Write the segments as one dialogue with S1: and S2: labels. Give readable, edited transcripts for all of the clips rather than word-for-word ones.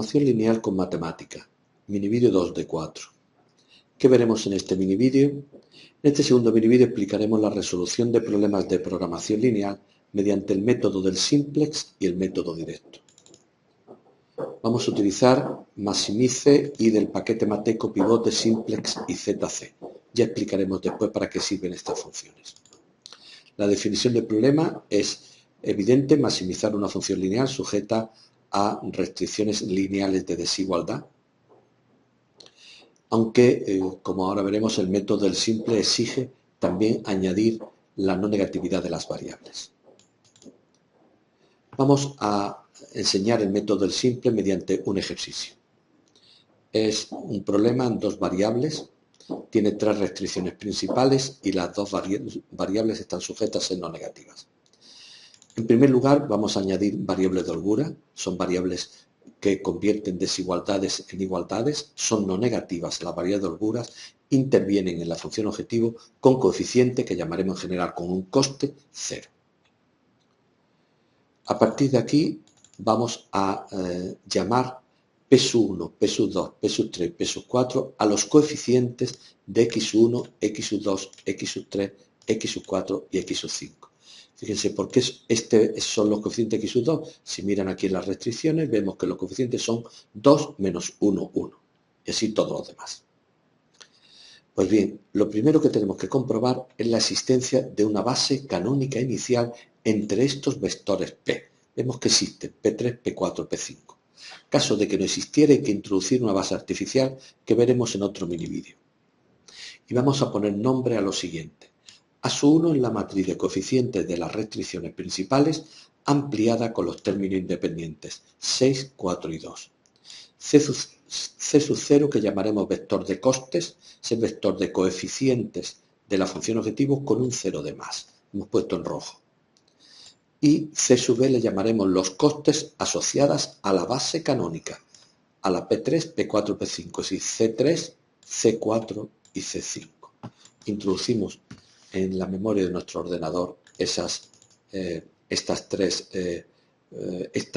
S1: Programación lineal con matemática, minivídeo 2 de 4. ¿Qué veremos en este minivídeo? En este segundo minivídeo explicaremos la resolución de problemas de programación lineal mediante el método del simplex y el método directo. Vamos a utilizar Maximize y del paquete Mateco pivote simplex y ZC. Ya explicaremos después para qué sirven estas funciones. La definición del problema es evidente: maximizar una función lineal sujeta a restricciones lineales de desigualdad, aunque, como ahora veremos, el método del simple exige también añadir la no negatividad de las variables. Vamos a enseñar el método del simple mediante un ejercicio. Es un problema en dos variables, tiene tres restricciones principales y las dos variables están sujetas a ser no negativas. En primer lugar, vamos a añadir variables de holgura. Son variables que convierten desigualdades en igualdades, son no negativas. Las variables de holguras intervienen en la función objetivo con coeficiente que llamaremos en general con un coste 0. A partir de aquí vamos a llamar P1, P2, P3, P4 a los coeficientes de X1, X2, X3, X4 y X5. Fíjense, ¿por qué son los coeficientes X2? Si miran aquí en las restricciones, vemos que los coeficientes son 2 menos 1, 1. Y así todos los demás. Pues bien, lo primero que tenemos que comprobar es la existencia de una base canónica inicial entre estos vectores P. Vemos que existen P3, P4, P5. En caso de que no existiera, hay que introducir una base artificial que veremos en otro minivídeo. Y vamos a poner nombre a lo siguiente. A1 es la matriz de coeficientes de las restricciones principales ampliada con los términos independientes 6, 4 y 2. C0, que llamaremos vector de costes, es el vector de coeficientes de la función objetivo con un 0 de más. Hemos puesto en rojo. Y C_B le llamaremos los costes asociadas a la base canónica, a la P3, P4, P5, es decir, C3, C4 y C5. Introducimos en la memoria de nuestro ordenador esta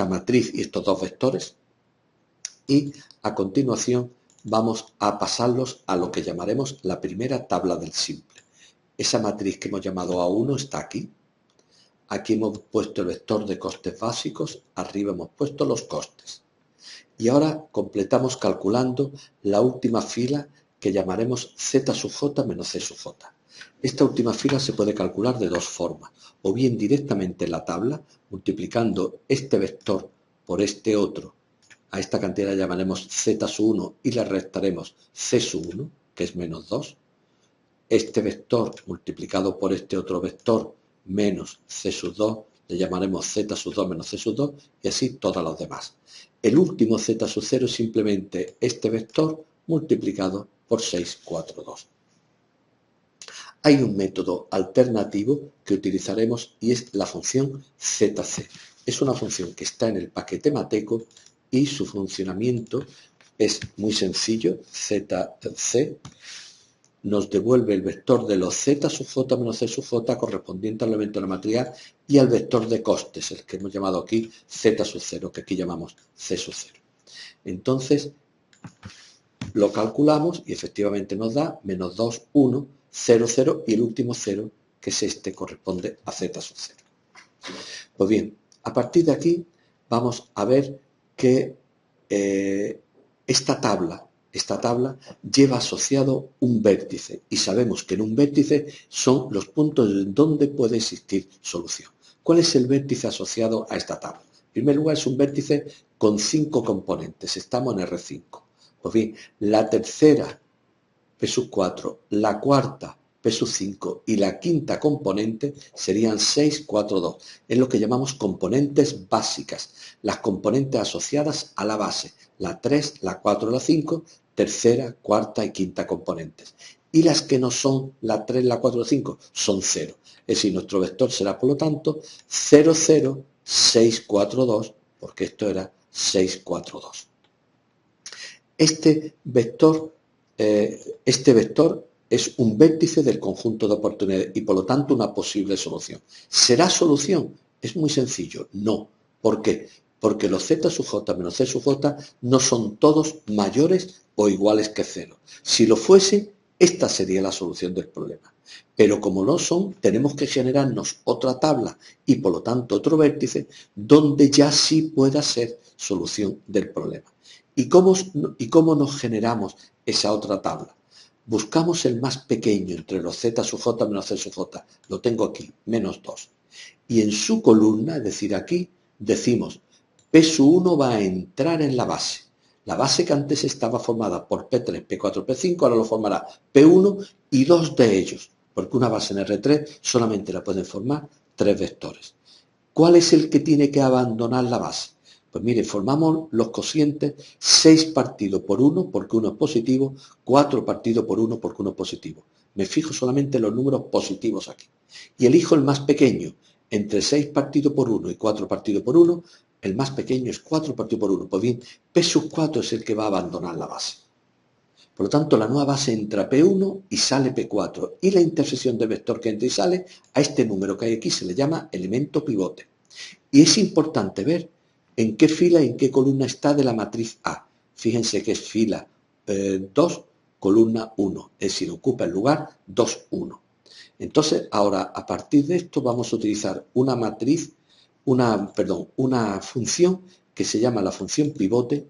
S1: matriz y estos dos vectores, y a continuación vamos a pasarlos a lo que llamaremos la primera tabla del simple. Esa matriz que hemos llamado A1 está aquí. Aquí hemos puesto el vector de costes básicos, arriba hemos puesto los costes. Y ahora completamos calculando la última fila que llamaremos Z sub J menos C sub J. Esta última fila se puede calcular de dos formas, o bien directamente en la tabla, multiplicando este vector por este otro. A esta cantidad la llamaremos Z sub 1 y le restaremos C sub 1, que es menos 2. Este vector multiplicado por este otro vector menos C sub 2, le llamaremos Z sub 2 menos C sub 2 y así todos los demás. El último Z sub 0 es simplemente este vector multiplicado por 6, 4, 2. Hay un método alternativo que utilizaremos y es la función ZC. Es una función que está en el paquete Mateco y su funcionamiento es muy sencillo. ZC nos devuelve el vector de los Z sub J menos C sub J correspondiente al elemento de la matriz A y al vector de costes, el que hemos llamado aquí Z sub 0, que aquí llamamos C sub 0. Entonces lo calculamos y efectivamente nos da menos 2, 1, 0, 0 y el último 0, que es este, corresponde a Z sub 0. Pues bien, a partir de aquí vamos a ver que esta tabla lleva asociado un vértice y sabemos que en un vértice son los puntos en donde puede existir solución. ¿Cuál es el vértice asociado a esta tabla? En primer lugar, es un vértice con 5 componentes. Estamos en R5. Pues bien, la tercera, P sub 4, la cuarta, P sub 5 y la quinta componente serían 6, 4, 2. Es lo que llamamos componentes básicas, las componentes asociadas a la base, la 3, la 4, la 5, tercera, cuarta y quinta componentes. Y las que no son la 3, la 4, la 5 son 0. Es decir, nuestro vector será, por lo tanto, 0, 0, 6, 4, 2, porque esto era 6, 4, 2. Este vector es un vértice del conjunto de oportunidades y por lo tanto una posible solución. ¿Será solución? Es muy sencillo. No. ¿Por qué? porque los z sub j menos c sub j no son todos mayores o iguales que 0. Si lo fuese, esta sería la solución del problema. Pero como no son, tenemos que generarnos otra tabla y por lo tanto otro vértice donde ya sí pueda ser solución del problema. ¿Y cómo nos generamos esa otra tabla? Buscamos el más pequeño entre los z sub j menos c sub j. Lo tengo aquí, menos 2. Y en su columna, es decir, aquí, decimos P sub 1 va a entrar en la base. La base que antes estaba formada por P3, P4, P5, ahora lo formará P1 y dos de ellos, porque una base en R3 solamente la pueden formar 3 vectores. ¿Cuál es el que tiene que abandonar la base? Pues mire, formamos los cocientes 6 partido por 1 porque 1 es positivo, 4 partido por 1 porque 1 es positivo. Me fijo solamente en los números positivos aquí. Y elijo el más pequeño. Entre 6 partido por 1 y 4 partido por 1, el más pequeño es 4 partido por 1. Pues bien, P sub 4 es el que va a abandonar la base. Por lo tanto, la nueva base entra P1 y sale P4. Y la intersección de vector que entra y sale, a este número que hay aquí se le llama elemento pivote. Y es importante ver en qué fila y en qué columna está de la matriz A. Fíjense que es fila 2, columna 1. Es decir, ocupa el lugar 2, 1. Entonces, ahora, a partir de esto, vamos a utilizar una matriz, una función que se llama la función pivote,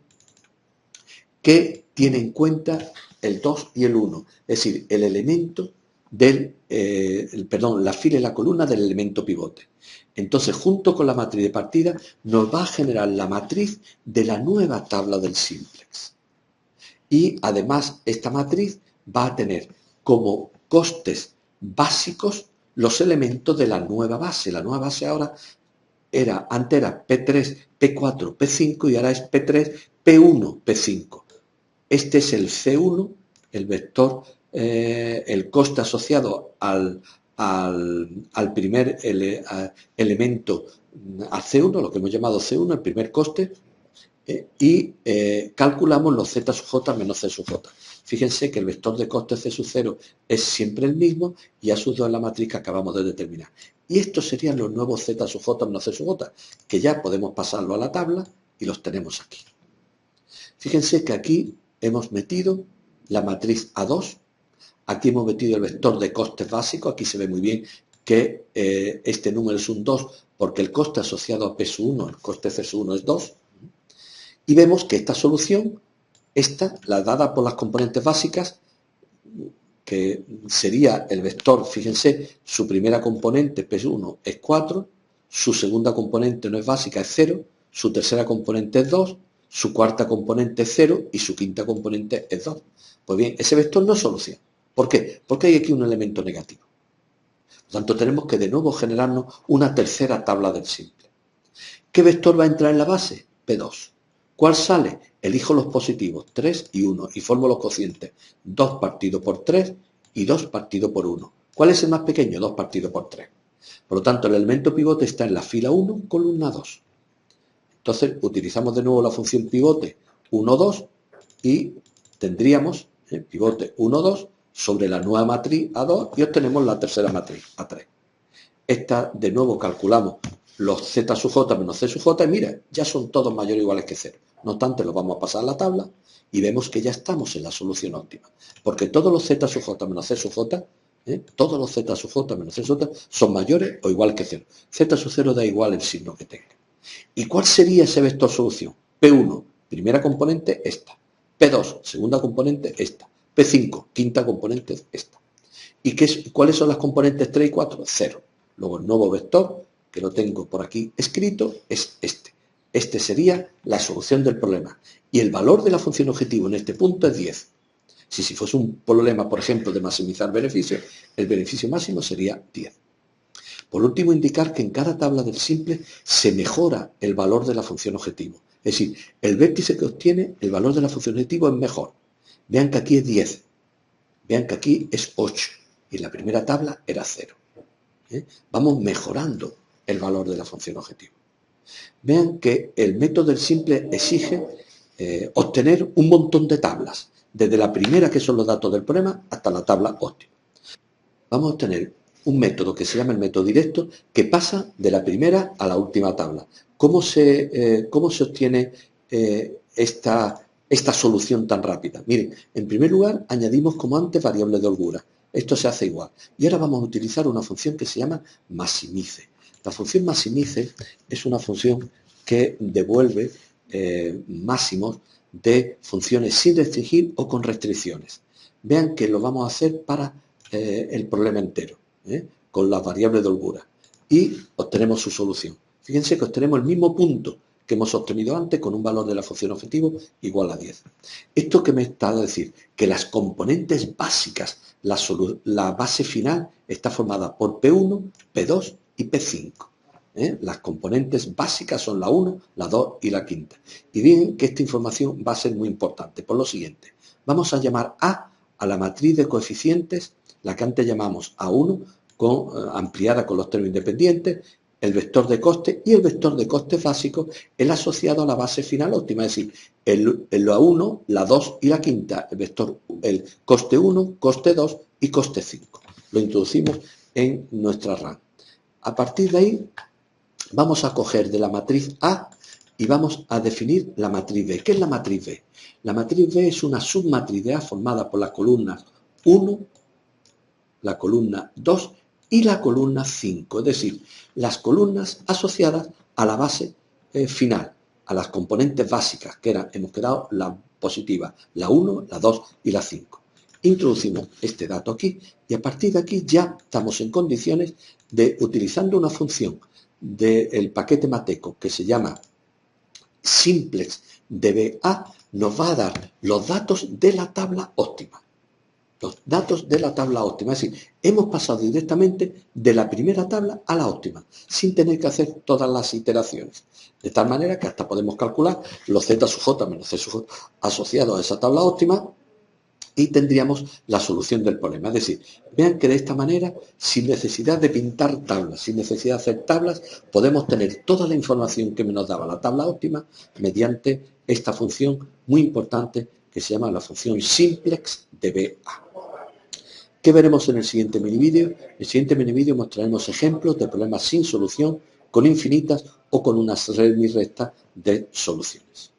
S1: que tiene en cuenta el 2 y el 1, es decir, el elemento la fila y la columna del elemento pivote. Entonces, junto con la matriz de partida, nos va a generar la matriz de la nueva tabla del simplex. Y además, esta matriz va a tener como costes básicos los elementos de la nueva base. La nueva base ahora antes era P3, P4, P5 y ahora es P3, P1, P5. Este es el C1, el vector, el coste asociado al primer elemento, al C1, lo que hemos llamado C1, el primer coste, y calculamos los z sub j menos c sub j. Fíjense que el vector de coste C sub 0 es siempre el mismo y A sub 2 es la matriz que acabamos de determinar. Y estos serían los nuevos z sub j menos c sub j, que ya podemos pasarlo a la tabla y los tenemos aquí. Fíjense que aquí hemos metido la matriz A2, aquí hemos metido el vector de costes básico, aquí se ve muy bien que este número es un 2 porque el coste asociado a P sub 1, el coste C sub 1 es 2, y vemos que esta solución, la dada por las componentes básicas, que sería el vector, fíjense, su primera componente, P1, es 4, su segunda componente no es básica, es 0, su tercera componente es 2, su cuarta componente es 0 y su quinta componente es 2. Pues bien, ese vector no es solución. ¿Por qué? Porque hay aquí un elemento negativo. Por lo tanto, tenemos que de nuevo generarnos una tercera tabla del simple. ¿Qué vector va a entrar en la base? P2. ¿Cuál sale? Elijo los positivos, 3 y 1, y formo los cocientes, 2 partido por 3 y 2 partido por 1. ¿Cuál es el más pequeño? 2 partido por 3. Por lo tanto, el elemento pivote está en la fila 1, columna 2. Entonces, utilizamos de nuevo la función pivote 1, 2 y tendríamos pivote 1, 2 sobre la nueva matriz A2 y obtenemos la tercera matriz A3. Esta, de nuevo, calculamos los z sub j menos c sub j y mira, ya son todos mayores o iguales que 0. No obstante, los vamos a pasar a la tabla y vemos que ya estamos en la solución óptima. Porque todos los z sub j menos c sub j, todos los z sub j menos c sub j son mayores o iguales que 0. Z sub 0 da igual el signo que tenga. ¿Y cuál sería ese vector solución? P1, primera componente, esta. P2, segunda componente, esta. P5, quinta componente, esta. ¿Y cuáles son las componentes 3 y 4? 0. Luego el nuevo vector, que lo tengo por aquí escrito, es este. Este sería la solución del problema. Y el valor de la función objetivo en este punto es 10. Si fuese un problema, por ejemplo, de maximizar beneficios, el beneficio máximo sería 10. Por último, indicar que en cada tabla del simple se mejora el valor de la función objetivo. Es decir, el vértice que obtiene el valor de la función objetivo es mejor. Vean que aquí es 10. Vean que aquí es 8. Y en la primera tabla era 0. Vamos mejorando el valor de la función objetivo. Vean que el método del simple exige obtener un montón de tablas, desde la primera, que son los datos del problema, hasta la tabla óptima. Vamos a obtener un método que se llama el método directo, que pasa de la primera a la última tabla. cómo se obtiene esta solución tan rápida? Miren, en primer lugar, añadimos como antes variable de holgura. Esto se hace igual. Y ahora vamos a utilizar una función que se llama maximize. La función maximize es una función que devuelve máximos de funciones sin restringir o con restricciones. Vean que lo vamos a hacer para el problema entero, con las variables de holgura. Y obtenemos su solución. Fíjense que obtenemos el mismo punto que hemos obtenido antes con un valor de la función objetivo igual a 10. ¿Esto qué me está a decir? Que las componentes básicas, la base final está formada por P1, P2 y P5. Las componentes básicas son la 1, la 2 y la quinta. Y bien que esta información va a ser muy importante por lo siguiente. Vamos a llamar A a la matriz de coeficientes, la que antes llamamos A1, ampliada con los términos independientes, el vector de coste y el vector de costes básicos, el asociado a la base final óptima, es decir, el A1, la 2 y la quinta, el coste 1, coste 2 y coste 5. Lo introducimos en nuestra RAM. A partir de ahí vamos a coger de la matriz A y vamos a definir la matriz B. ¿Qué es la matriz B? La matriz B es una submatriz de A formada por las columnas 1, la columna 2 y la columna 5, es decir, las columnas asociadas a la base final, a las componentes básicas, que hemos quedado la positiva, la 1, la 2 y la 5. Introducimos este dato aquí y a partir de aquí ya estamos en condiciones de, utilizando una función del paquete Mateco que se llama simplex dba, nos va a dar los datos de la tabla óptima. Los datos de la tabla óptima, es decir, hemos pasado directamente de la primera tabla a la óptima, sin tener que hacer todas las iteraciones. De tal manera que hasta podemos calcular los z sub j menos c sub j asociados a esa tabla óptima y tendríamos la solución del problema. Es decir, vean que de esta manera, sin necesidad de pintar tablas, sin necesidad de hacer tablas, podemos tener toda la información que nos daba la tabla óptima mediante esta función muy importante que se llama la función simplex dba. ¿Qué veremos en el siguiente minivídeo? En el siguiente minivídeo mostraremos ejemplos de problemas sin solución, con infinitas o con una serie recta de soluciones.